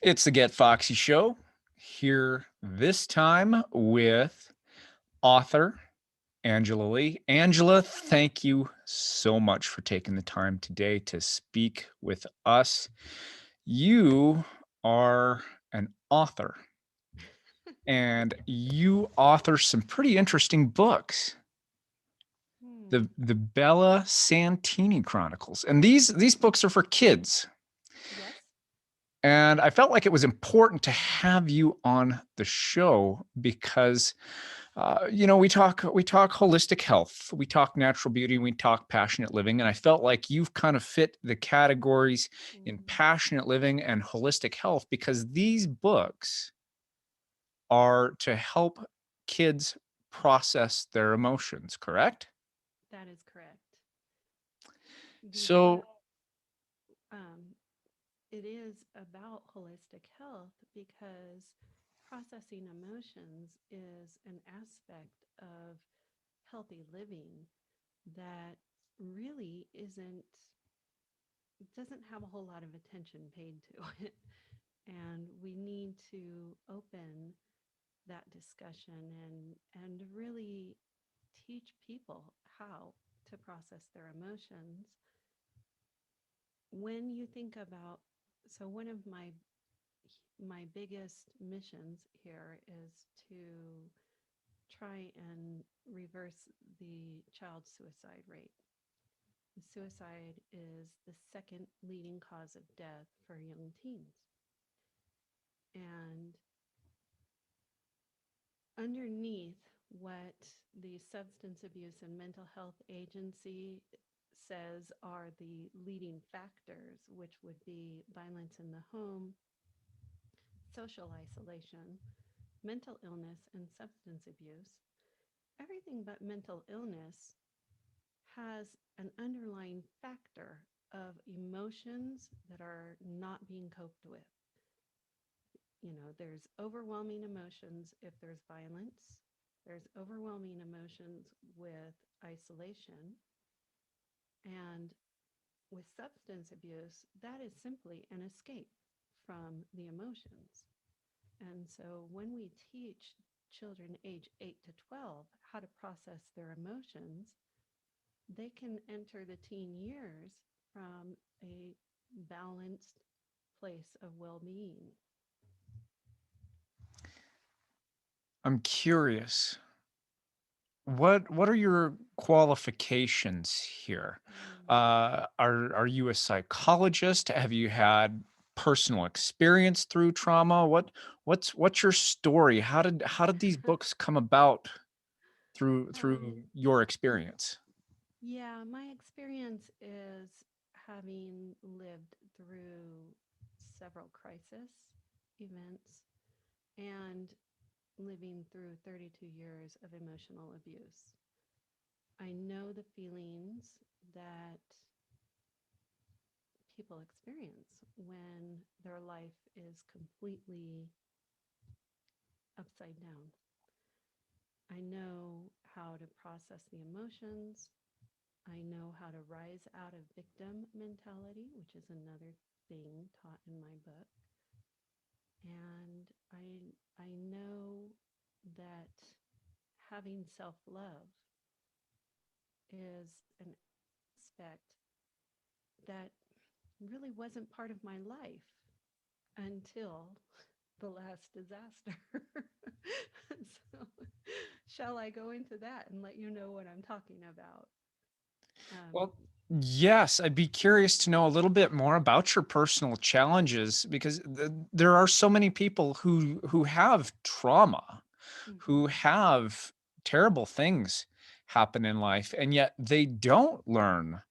It's the Get Foxy Show, here this time with author Angela Legh. Angela, thank you so much for taking the time today to speak with us. You are an author and you author some pretty interesting books. Hmm. The Bella Santini Chronicles. And these books are for kids. Yes. And I felt like it was important to have you on the show because, we talk holistic health, we talk natural beauty, we talk passionate living, and I felt like you've kind of fit the categories in Hmm. passionate living and holistic health because these books are to help kids process their emotions. Correct? That is correct. These So, books, um, it is about holistic health because processing emotions is an aspect of healthy living that really doesn't have a whole lot of attention paid to it. And we need to open that discussion and really teach people how to process their emotions. When you think about, so one of my biggest missions here is to try and reverse the child suicide rate. Suicide is the second leading cause of death for young teens. And underneath what the Substance Abuse and Mental Health Agency says are the leading factors, which would be violence in the home, social isolation, mental illness, and substance abuse, everything but mental illness has an underlying factor of emotions that are not being coped with. There's overwhelming emotions if there's violence, there's overwhelming emotions with isolation, and with substance abuse, that is simply an escape from the emotions. And so when we teach children age 8 to 12 how to process their emotions, they can enter the teen years from a balanced place of well being. I'm curious. What are your qualifications here? Mm. Are you a psychologist? Have you had personal experience through trauma? What's your story? How did these books come about through Um, your experience? yeah, my experience is having lived through several crisis events and living through 32 years of emotional abuse. I know the feelings that people experience when their life is completely upside down. I know how to process the emotions. I know how to rise out of victim mentality, which is another thing taught in my book. And I know that having self-love is an aspect that really wasn't part of my life until the last disaster. So, shall I go into that and let you know what I'm talking about? Um, Well, yes, I'd be curious to know a little bit more about your personal challenges because there are so many people who have trauma, who mhm. have terrible things happen in life, and yet they don't learn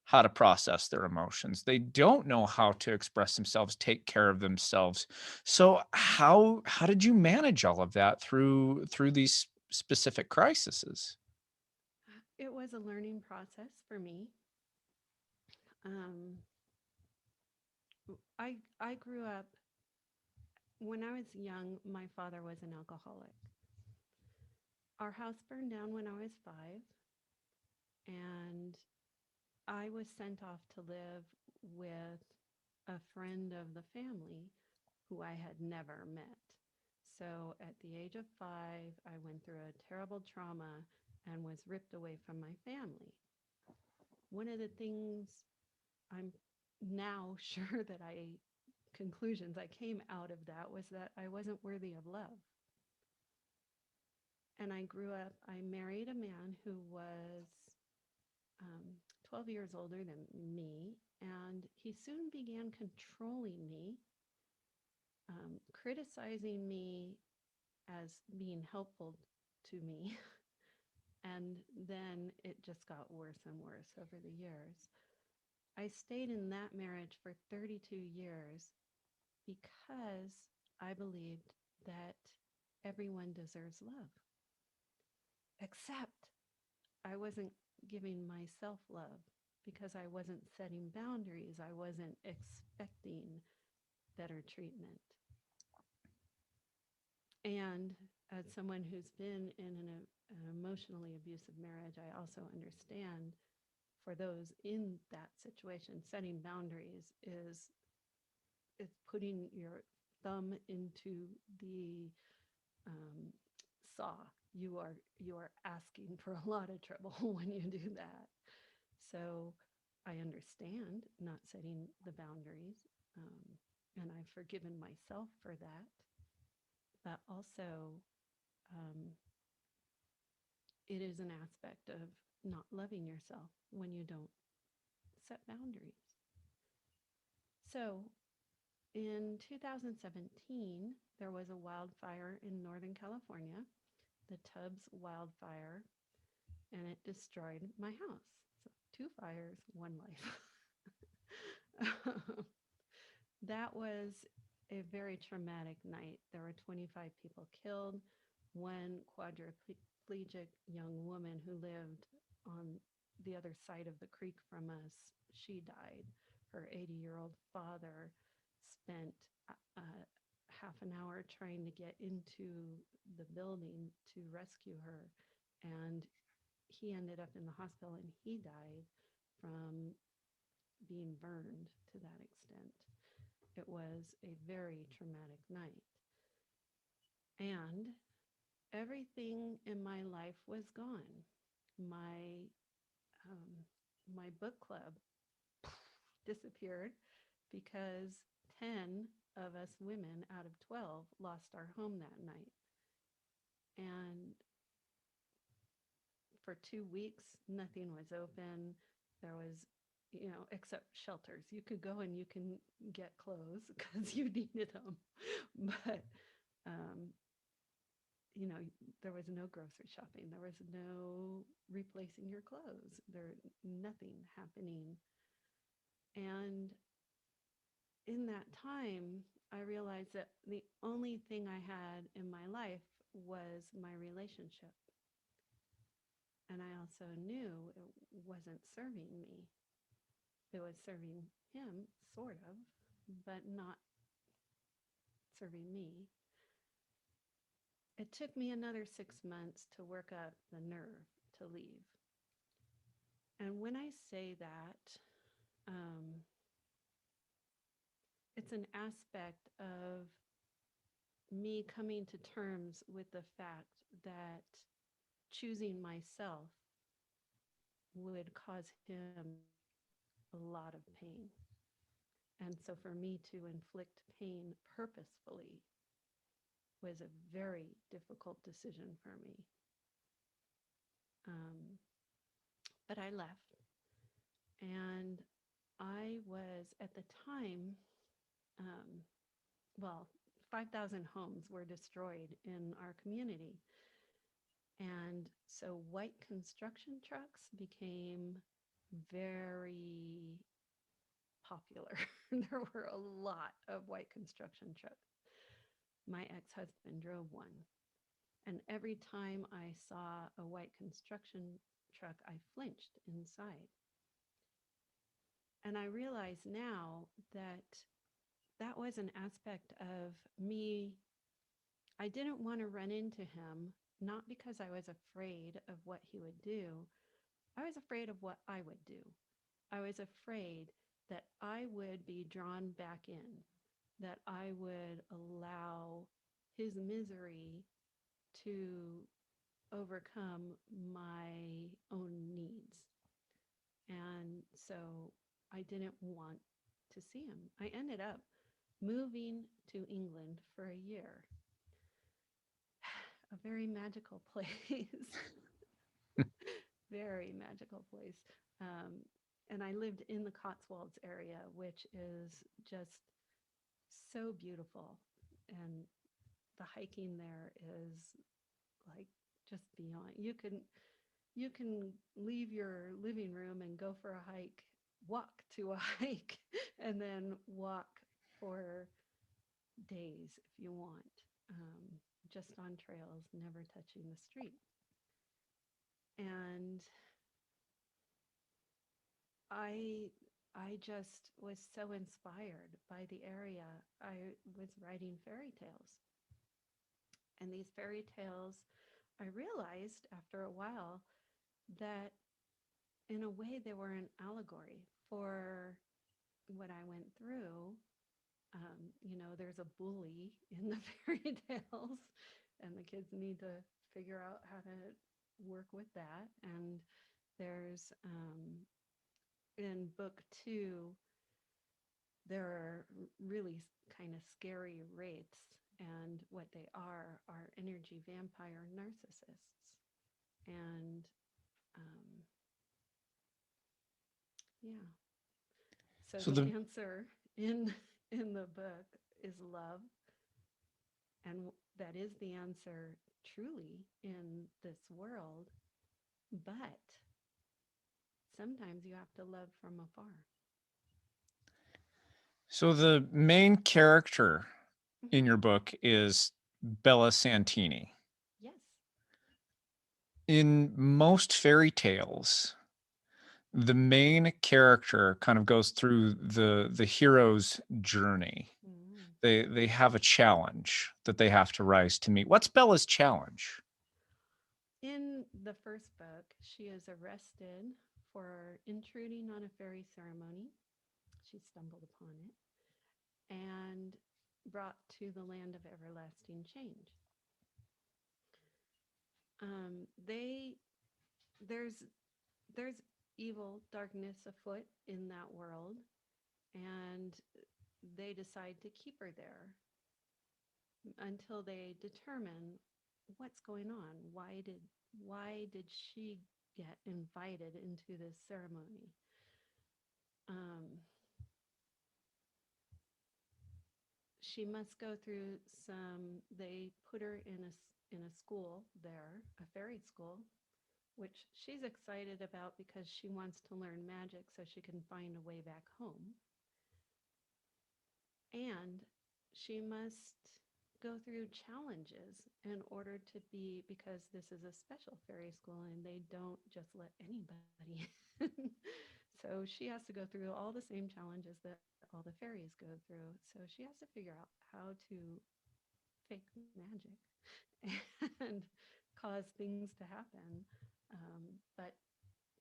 how to process their emotions. They don't know how to express themselves, take care of themselves. So how did you manage all of that through these specific crises? It was a learning process for me. Um, I grew up when I was young. My father was an alcoholic. Our house burned down when I was 5, and I was sent off to live with a friend of the family who I had never met. So at the age of 5, I went through a terrible trauma and was ripped away from my family. One of the things I'm now sure that I conclusions I came out of that was that I wasn't worthy of love. And I grew up, I married a man who was 12 years older than me, and he soon began controlling me, criticizing me as being helpful to me. And then it just got worse and worse over the years. I stayed in that marriage for 32 years because I believed that everyone deserves love, except I wasn't giving myself love because I wasn't setting boundaries. I wasn't expecting better treatment. And as someone who's been in an emotionally abusive marriage, I also understand for those in that situation, setting boundaries is putting your thumb into the um, saw. You are asking for a lot of trouble when you do that. So I understand not setting the boundaries, and I've forgiven myself for that. But also, um, it is an aspect of not loving yourself when you don't set boundaries. So in 2017, there was a wildfire in Northern California, the Tubbs wildfire, and it destroyed my house. So 2 fires, 1 life. That was a very traumatic night. There were 25 people killed. One quadriplegic young woman who lived on the other side of the creek from us, she died. Her 80-year-old father spent half an hour trying to get into the building to rescue her. And he ended up in the hospital and he died from being burned to that extent. It was a very traumatic night. And everything in my life was gone. My um, my book club disappeared because 10 of us women out of 12 lost our home that night. And for 2 weeks, nothing was open. There was, except shelters. You could go and you can get clothes because you needed them. But, um, there was no grocery shopping. There was no replacing your clothes. There, nothing happening. And in that time, I realized that the only thing I had in my life was my relationship. And I also knew it wasn't serving me. It was serving him, sort of, but not serving me. It took me another 6 months to work up the nerve to leave. And when I say that, um, it's an aspect of me coming to terms with the fact that choosing myself would cause him a lot of pain. And so for me to inflict pain purposefully was a very difficult decision for me. Um, but I left. And I was at the time, um, well, 5,000 homes were destroyed in our community. And so white construction trucks became very popular. There were a lot of white construction trucks. My ex-husband drove one. And every time I saw a white construction truck, I flinched inside. And I realize now that that was an aspect of me. I didn't want to run into him, not because I was afraid of what he would do. I was afraid of what I would do. I was afraid that I would be drawn back in. that I would allow his misery to overcome my own needs. And so I didn't want to see him. I ended up moving to England for a year, a very magical place, very magical place. Um, and I lived in the Cotswolds area, which is just so beautiful. And the hiking there is like just beyond. You can leave your living room and go for a hike, walk to a hike, and then walk for days if you want, just on trails, never touching the street. And I I just was so inspired by the area. I was writing fairy tales. And these fairy tales, I realized after a while that in a way they were an allegory for what I went through. There's a bully in the fairy tales, and the kids need to figure out how to work with that. And there's in book two, there are really kind of scary wraiths, and what they are energy vampire narcissists. And um, yeah, so So the the answer in in the book is love, and that is the answer truly in this world. But sometimes you have to love from afar. so the main character Hmm. in your book is Bella Santini. Yes. In most fairy tales, the main character kind of goes through the hero's journey. Mm. They have a challenge that they have to rise to meet. What's Bella's challenge? In the first book, she is arrested for intruding on a fairy ceremony. She stumbled upon it and brought to the land of everlasting change. They there's there's evil darkness afoot in that world, and they decide to keep her there until they determine what's going on. Why did she get invited into this ceremony? Um, she must go through some. They put her in a school there, a fairy school, which she's excited about because she wants to learn magic so she can find a way back home. And she must go through challenges in order to be, because this is a special fairy school and they don't just let anybody in. So she has to go through all the same challenges that all the fairies go through. So she has to figure out how to fake magic and cause things to happen. But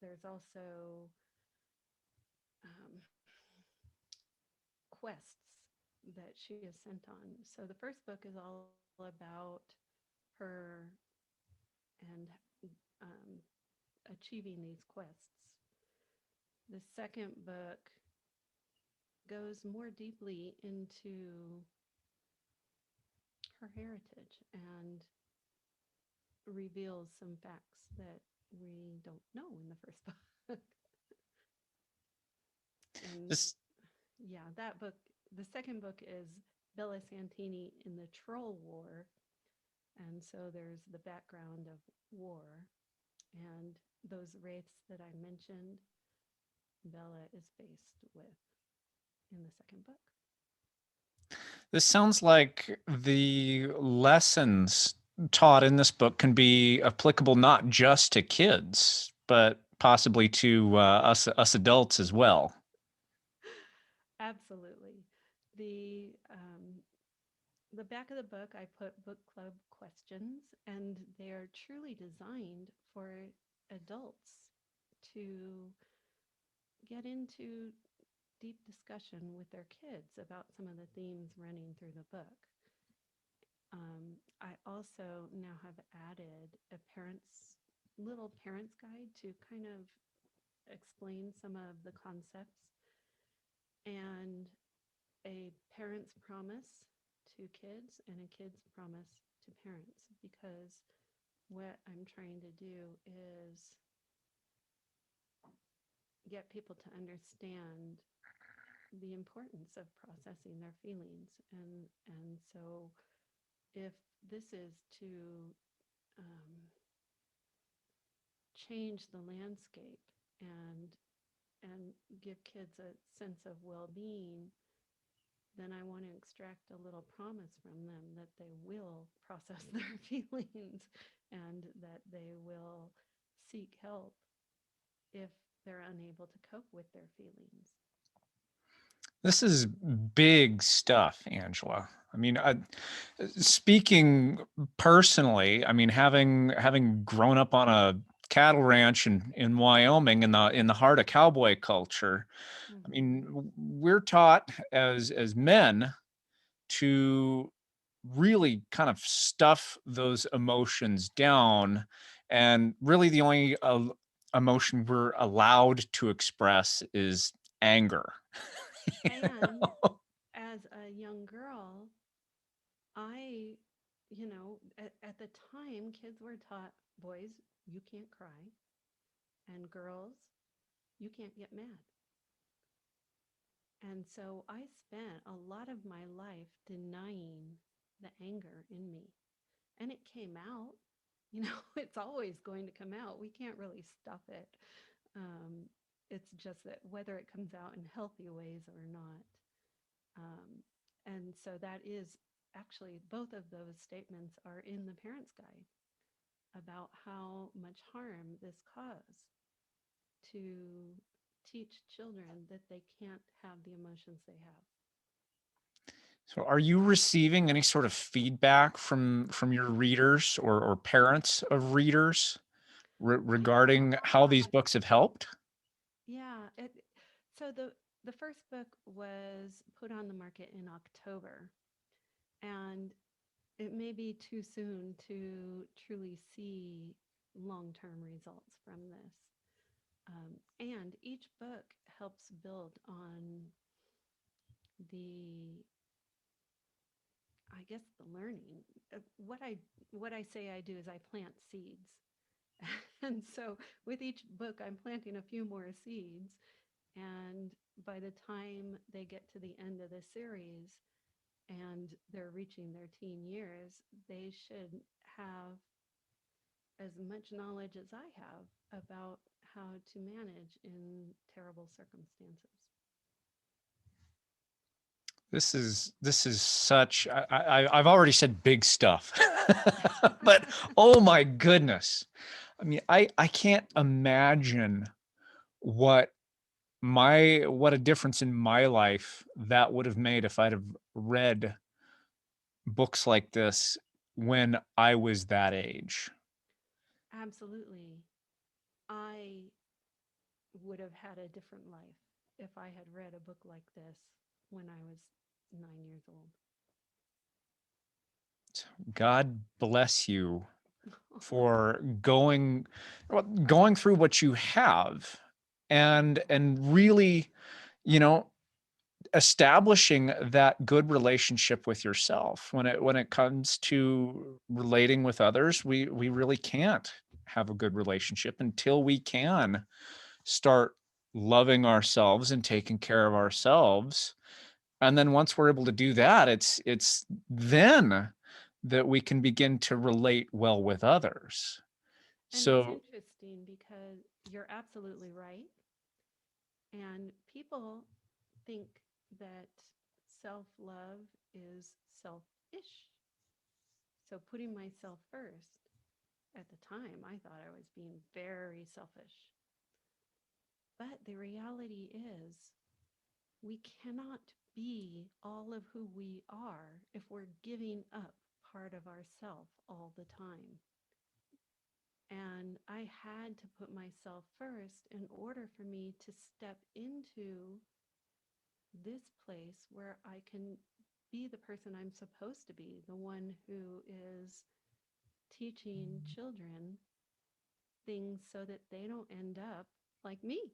there's also um, quests that she is sent on. So the first book is all about her and um, achieving these quests. The second book goes more deeply into her heritage and reveals some facts that we don't know in the first book. And This yeah, that book, the second book is Bella Santini in the Troll War. And so there's the background of war and those wraiths that I mentioned, Bella is faced with in the second book. this sounds like the lessons taught in this book can be applicable not just to kids, but possibly to us adults as well. Absolutely. The back of the book, I put book club questions, and they are truly designed for adults to get into deep discussion with their kids about some of the themes running through the book. I also now have added a parent's little parent's guide to kind of explain some of the concepts and a parent's promise to kids and a kid's promise to parents, because what I'm trying to do is get people to understand the importance of processing their feelings. And so if this is to um, change the landscape and and give kids a sense of well-being, then I want to extract a little promise from them that they will process their feelings and that they will seek help if they're unable to cope with their feelings. This is big stuff, Angela. I mean, speaking personally, I mean, having grown up on a cattle ranch in Wyoming in the heart of cowboy culture, I Mm-hmm. mean, we're taught as men to really kind of stuff those emotions down, and really the only emotion we're allowed to express is anger. You And know? as a young girl, I, at the time, kids were taught, boys, you can't cry, and girls, you can't get mad. And so I spent a lot of my life denying the anger in me. And it came out. It's always going to come out. We can't really stuff it. Um, it's just that whether it comes out in healthy ways or not. Um, and so that is actually, both of those statements are in the parent's guide about how much harm this caused to teach children that they can't have the emotions they have. So are you receiving any sort of feedback from your readers or parents of readers I get a regarding how these lot. books have helped? Yeah. So the first book was put on the market in October, and it may be too soon to truly see long-term results from this. And each book helps build on the, I guess, the learning. What I say I do is I plant seeds. And so with each book, I'm planting a few more seeds. And by the time they get to the end of the series and they're reaching their teen years, they should have as much knowledge as I have about how to manage in terrible circumstances. This is such I've already said big stuff. But oh my goodness. I mean, I can't imagine what what a difference in my life that would have made if I'd have read books like this when I was that age. Absolutely. I would have had a different life if I had read a book like this when I was 9 years old. God bless you for going through what you have, and really, you know, establishing that good relationship with yourself. When it comes to relating with others, we really can't have a good relationship until we can start loving ourselves and taking care of ourselves. And then once we're able to do that, it's then that we can begin to relate well with others. And it's So interesting because you're absolutely right. And people think that self love is selfish. So putting myself first, at the time, I thought I was being very selfish. But the reality is, we cannot be all of who we are if we're giving up part of ourself all the time. And I had to put myself first in order for me to step into this place where I can be the person I'm supposed to be, the one who is teaching children things so that they don't end up like me.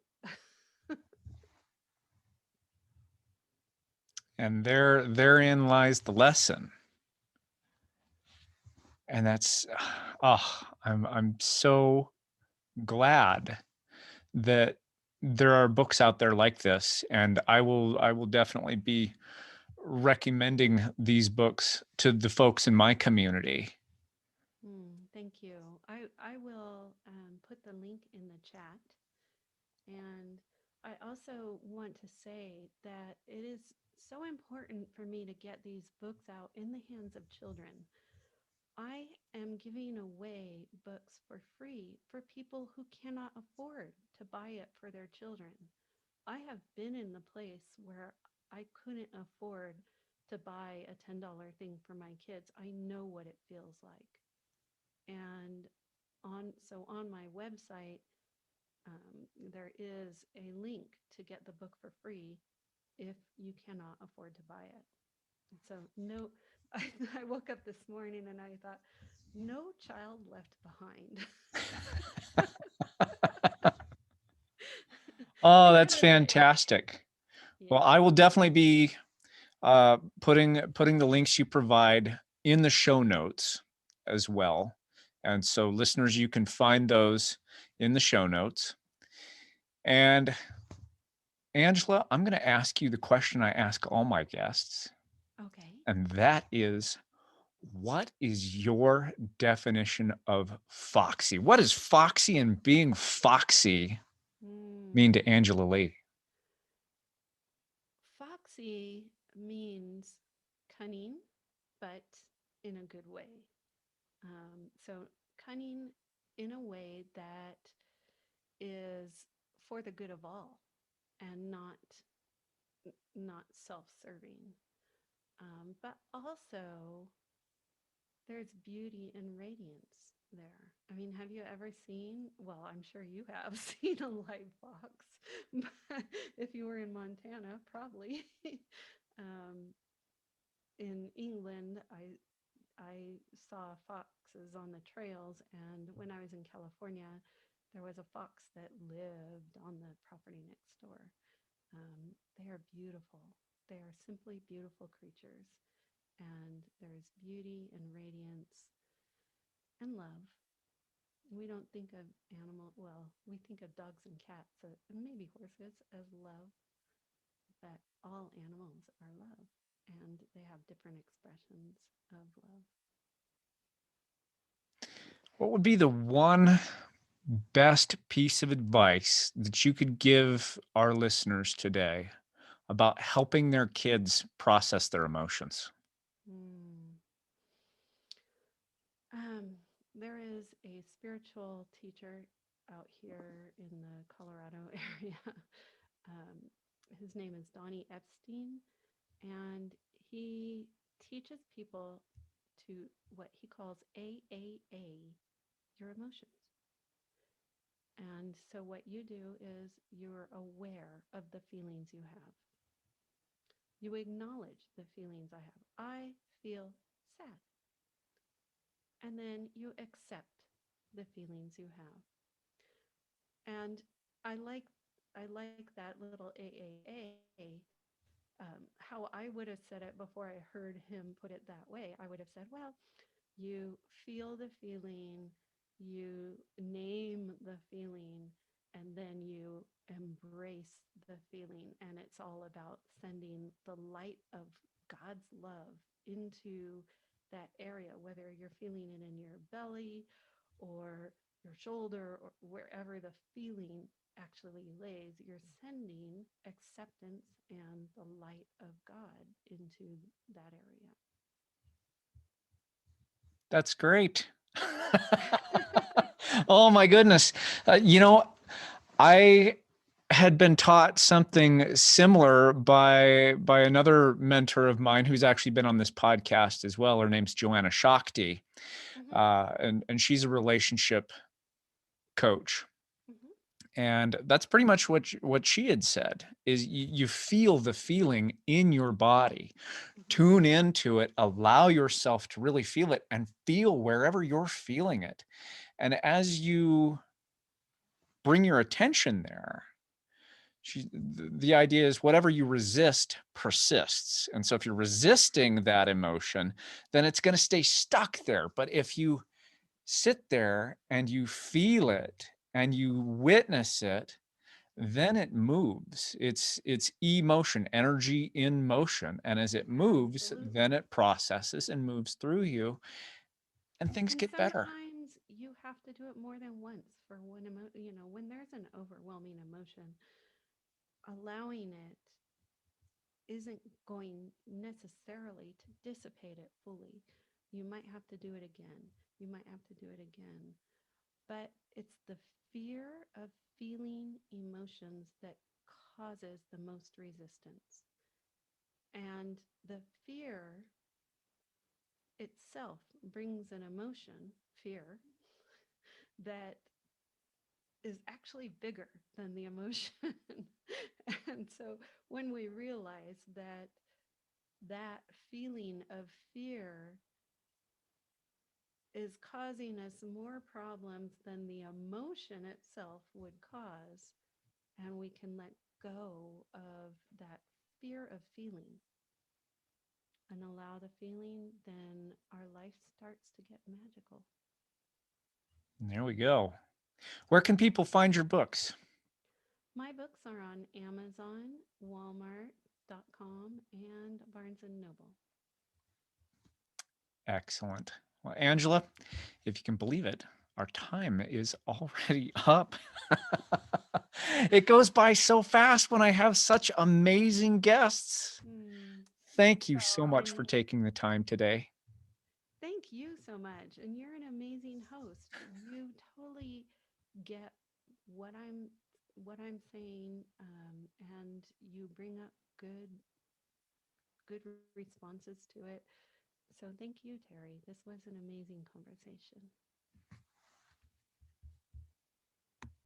And therein lies the lesson. And that's, I'm so glad that there are books out there like this, and I will definitely be recommending these books to the folks in my community. Thank you. I will put the link in the chat. And I also want to say that it is so important for me to get these books out in the hands of children. I am giving away books for free for people who cannot afford to buy it for their children. I have been in the place where I couldn't afford to buy a $10 thing for my kids. I know what it feels like. And on my website, there is a link to get the book for free if you cannot afford to buy it. So no, I woke up this morning and I thought, no child left behind. Oh, And that's you're the same. fantastic. Well, Yeah. I will definitely be putting the links you provide in the show notes as well. And so, listeners, you can find those in the show notes. And Angela, I'm going to ask you the question I ask all my guests, Okay. and that is, what is your definition of Foxy? What does Foxy and being Foxy mean to Mm. Angela Legh? Foxy means cunning, but in a good way. So cunning in a way that is for the good of all and not self-serving. But also there's beauty and radiance there. I mean, have you ever seen, well, I'm sure you have seen a live fox, but if you were in Montana, probably. um, in England, I saw foxes on the trails, and when I was in California, there was a fox that lived on the property next door. They are beautiful. They are simply beautiful creatures, and there's beauty and radiance and love. We don't think of animal, well, we think of dogs and cats, and maybe horses as love, but all animals are love, and they have different expressions of love. What would be the one best piece of advice that you could give our listeners today about helping their kids process their emotions? Mm. Um, there is a spiritual teacher out here in the Colorado area. um, his name is Donnie Epstein, and he teaches people to what he calls AAA your emotions. And so, what you do is you're aware of the feelings you have. You acknowledge the feelings I have. I feel sad. And then you accept the feelings you have. And I like I like that little AAA. How I would have said it before I heard him put it that way, I would have said, well, you feel the feeling, you name the feeling, and then you embrace the feeling. And it's all about sending the light of God's love into that area, whether you're feeling it in your belly or your shoulder or wherever the feeling actually lays, you're sending acceptance and the light of God into that That's great. area. Oh my goodness. I had been taught something similar by another mentor of mine who's actually been on this podcast as well. Her name's Joanna Shakti, Hmm. and she's a relationship coach. Hmm. And that's pretty much what she had said is you feel the feeling in your body. Hmm. Tune into it, allow yourself to really feel it and feel wherever you're feeling it. And as you bring your attention there, the idea is whatever you resist persists. And so if you're resisting that emotion, then it's going to stay stuck there. But if you sit there and you feel it and you witness it, then it moves. It's emotion, energy in motion. And as it moves, then Absolutely. it processes and moves through you and things And get better. sometimes you have to do it more than once for when there's an overwhelming emotion, allowing it isn't going necessarily to dissipate it fully. You might have to do it again. You might have to do it again. But it's the fear of feeling emotions that causes the most resistance. And the fear itself brings an emotion, fear, that is actually bigger than the emotion. And so when we realize that that feeling of fear is causing us more problems than the emotion itself would cause, and we can let go of that fear of feeling and allow the feeling, then our life starts to get magical. There we go. Where can people find your books? My books are on Amazon, Walmart.com, and Barnes and Noble. Excellent. Well, Angela, if you can believe it, our time is already up. It goes by so fast when I have such amazing guests. Hmm. Thank you so much for And taking the time today. thank you so much. And you're an amazing host. You totally get what I'm saying, and you bring up good responses to it. So thank you, Terry. This was an amazing conversation.